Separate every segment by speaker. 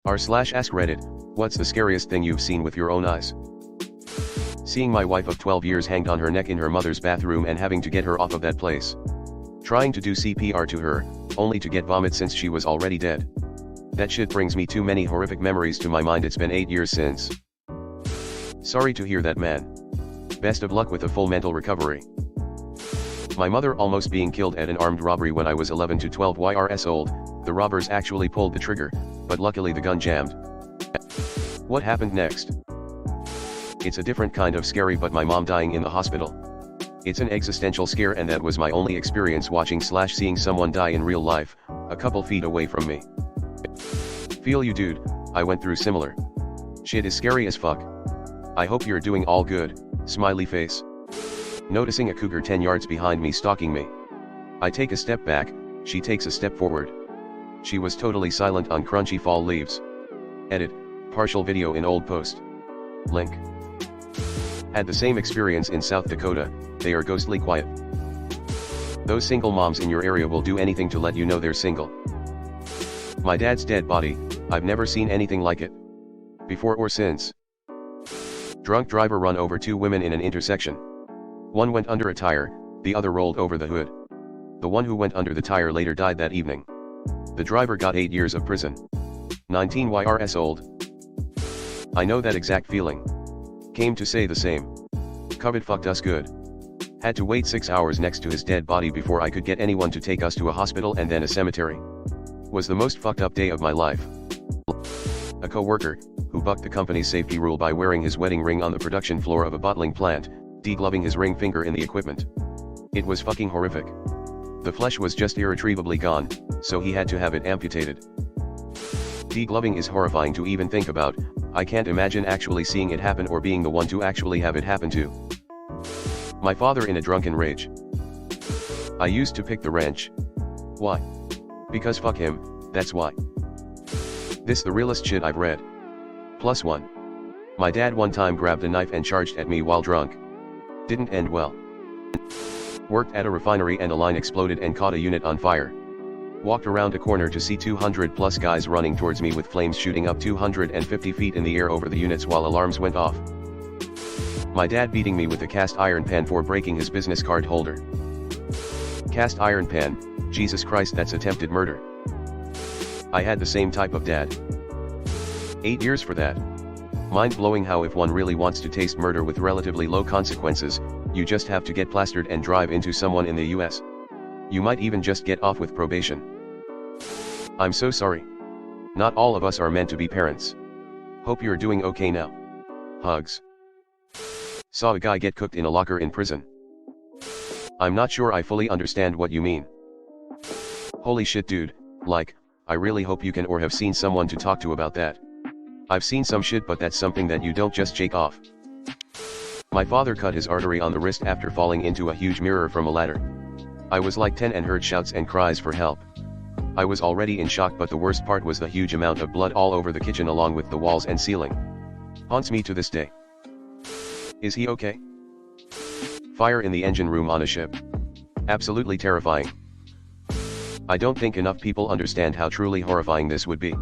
Speaker 1: r/AskReddit, what's the scariest thing you've seen with your own eyes? Seeing my wife of 12 years hanged on her neck in her mother's bathroom and having to get her off of that place. Trying to do CPR to her, only to get vomit since she was already dead. That shit brings me too many horrific memories to my mind. It's been 8 years since. Sorry to hear that, man. Best of luck with a full mental recovery. My mother almost being killed at an armed robbery when I was 11 to 12 years old. The robbers actually pulled the trigger, but luckily the gun jammed. What happened next? It's a different kind of scary, but my mom dying in the hospital. It's an existential scare, and that was my only experience watching/seeing someone die in real life, a couple feet away from me. Feel you, dude. I went through similar. Shit is scary as fuck. I hope you're doing all good, smiley face. Noticing a cougar 10 yards behind me stalking me. I take a step back, she takes a step forward. She was totally silent on crunchy fall leaves. Edit, partial video in old post. Link. Had the same experience in South Dakota. They are ghostly quiet. Those single moms in your area will do anything to let you know they're single. My dad's dead body, I've never seen anything like it. Before or since. Drunk driver run over 2 women in an intersection. One went under a tire, the other rolled over the hood. The one who went under the tire later died that evening. The driver got 8 years of prison. 19 years old. I know that exact feeling. Came to say the same. COVID fucked us good. Had to wait 6 hours next to his dead body before I could get anyone to take us to a hospital and then a cemetery. Was the most fucked up day of my life. A co-worker, who bucked the company's safety rule by wearing his wedding ring on the production floor of a bottling plant, degloving his ring finger in the equipment. It was fucking horrific. The flesh was just irretrievably gone, so he had to have it amputated. Degloving is horrifying to even think about. I can't imagine actually seeing it happen or being the one to actually have it happen to. My father in a drunken rage. I used to pick the wrench. Why? Because fuck him, that's why. This the realest shit I've read. +1. My dad one time grabbed a knife and charged at me while drunk. Didn't end well. Worked at a refinery and a line exploded and caught a unit on fire. Walked around a corner to see 200+ guys running towards me with flames shooting up 250 feet in the air over the units while alarms went off. My dad beating me with a cast iron pan for breaking his business card holder. Cast iron pan, Jesus Christ, that's attempted murder. I had the same type of dad. 8 years for that. Mind-blowing how if one really wants to taste murder with relatively low consequences, you just have to get plastered and drive into someone in the US. You might even just get off with probation. I'm so sorry. Not all of us are meant to be parents. Hope you're doing okay now. Hugs. Saw a guy get cooked in a locker in prison. I'm not sure I fully understand what you mean. Holy shit, dude, like, I really hope you can or have seen someone to talk to about that. I've seen some shit, but that's something that you don't just shake off. My father cut his artery on the wrist after falling into a huge mirror from a ladder. I was like 10 and heard shouts and cries for help. I was already in shock, but the worst part was the huge amount of blood all over the kitchen along with the walls and ceiling. Haunts me to this day. Is he okay? Fire in the engine room on a ship. Absolutely terrifying. I don't think enough people understand how truly horrifying this would be.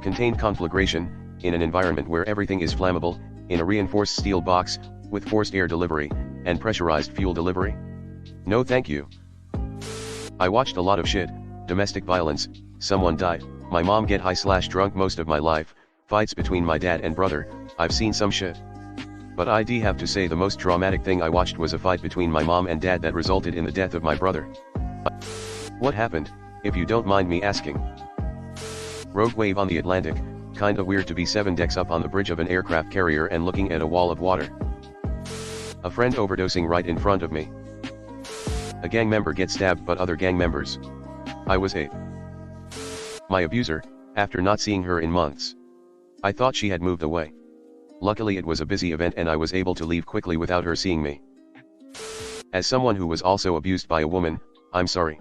Speaker 1: Contained conflagration, in an environment where everything is flammable, in a reinforced steel box, with forced air delivery, and pressurized fuel delivery. No thank you. I watched a lot of shit, domestic violence, someone died, my mom get high/drunk most of my life, fights between my dad and brother, I've seen some shit. But I'd have to say the most traumatic thing I watched was a fight between my mom and dad that resulted in the death of my brother. What happened, if you don't mind me asking? Rogue wave on the Atlantic, kinda weird to be 7 decks up on the bridge of an aircraft carrier and looking at a wall of water. A friend overdosing right in front of me. A gang member gets stabbed but other gang members. I was 8. My abuser, after not seeing her in months. I thought she had moved away. Luckily it was a busy event and I was able to leave quickly without her seeing me. As someone who was also abused by a woman, I'm sorry.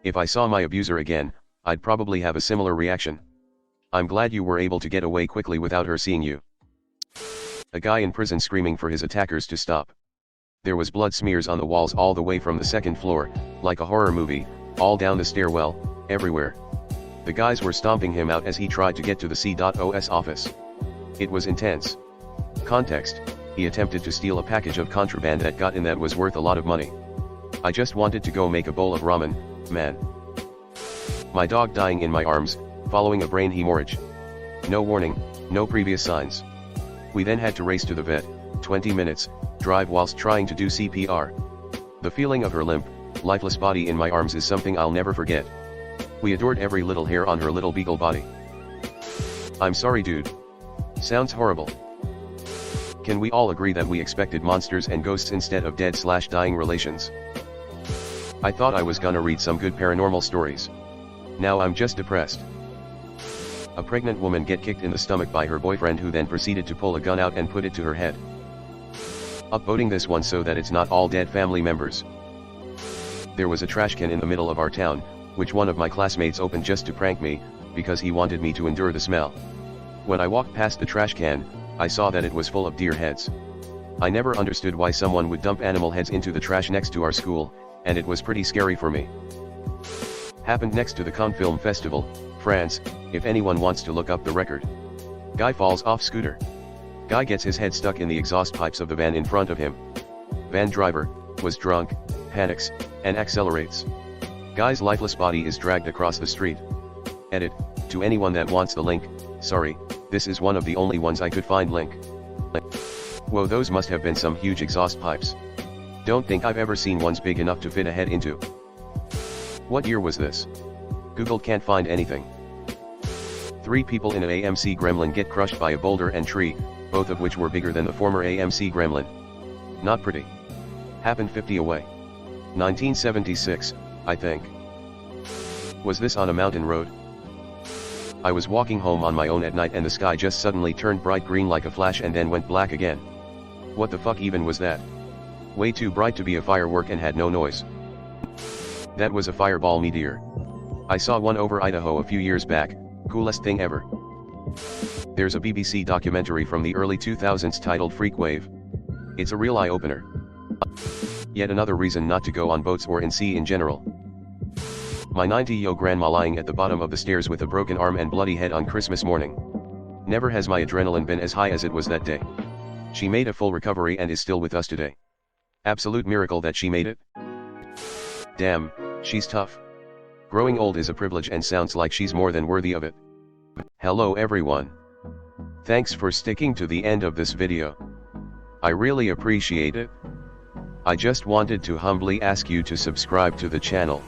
Speaker 1: If I saw my abuser again, I'd probably have a similar reaction. I'm glad you were able to get away quickly without her seeing you. A guy in prison screaming for his attackers to stop. There was blood smears on the walls all the way from the second floor, like a horror movie, all down the stairwell, everywhere. The guys were stomping him out as he tried to get to the C.OS office. It was intense. Context: he attempted to steal a package of contraband that got in that was worth a lot of money. I just wanted to go make a bowl of ramen, man. My dog dying in my arms, following a brain hemorrhage. No warning, no previous signs. We then had to race to the vet, 20 minutes, drive whilst trying to do CPR. The feeling of her limp, lifeless body in my arms is something I'll never forget. We adored every little hair on her little beagle body. I'm sorry dude. Sounds horrible. Can we all agree that we expected monsters and ghosts instead of dead/dying relations? I thought I was gonna read some good paranormal stories. Now I'm just depressed. A pregnant woman get kicked in the stomach by her boyfriend, who then proceeded to pull a gun out and put it to her head. Upvoting this one so that it's not all dead family members. There was a trash can in the middle of our town, which one of my classmates opened just to prank me, because he wanted me to endure the smell. When I walked past the trash can, I saw that it was full of deer heads. I never understood why someone would dump animal heads into the trash next to our school, and it was pretty scary for me. Happened next to the Cannes Film Festival, France, if anyone wants to look up the record. Guy falls off scooter. Guy gets his head stuck in the exhaust pipes of the van in front of him. Van driver was drunk, panics, and accelerates. Guy's lifeless body is dragged across the street. Edit: to anyone that wants the link, sorry, this is one of the only ones I could find link. Whoa, those must have been some huge exhaust pipes. Don't think I've ever seen ones big enough to fit a head into. What year was this? Google can't find anything. 3 people in an AMC Gremlin get crushed by a boulder and tree, both of which were bigger than the former AMC Gremlin. Not pretty. Happened 50 away. 1976, I think. Was this on a mountain road? I was walking home on my own at night and the sky just suddenly turned bright green like a flash and then went black again. What the fuck even was that? Way too bright to be a firework and had no noise. That was a fireball meteor. I saw one over Idaho a few years back, coolest thing ever. There's a BBC documentary from the early 2000s titled Freak Wave. It's a real eye-opener. Yet another reason not to go on boats or in sea in general. My 90-year-old grandma lying at the bottom of the stairs with a broken arm and bloody head on Christmas morning. Never has my adrenaline been as high as it was that day. She made a full recovery and is still with us today. Absolute miracle that she made it. Damn, she's tough. Growing old is a privilege and sounds like she's more than worthy of it. Hello everyone. Thanks for sticking to the end of this video. I really appreciate it. I just wanted to humbly ask you to subscribe to the channel.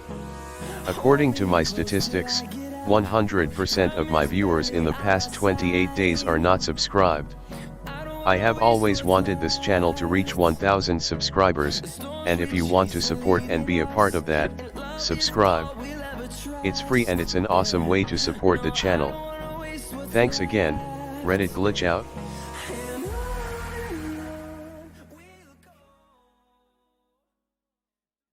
Speaker 1: According to my statistics, 100% of my viewers in the past 28 days are not subscribed. I have always wanted this channel to reach 1000 subscribers, and if you want to support and be a part of that, subscribe. It's free and it's an awesome way to support the channel. Thanks again. Reddit glitch out.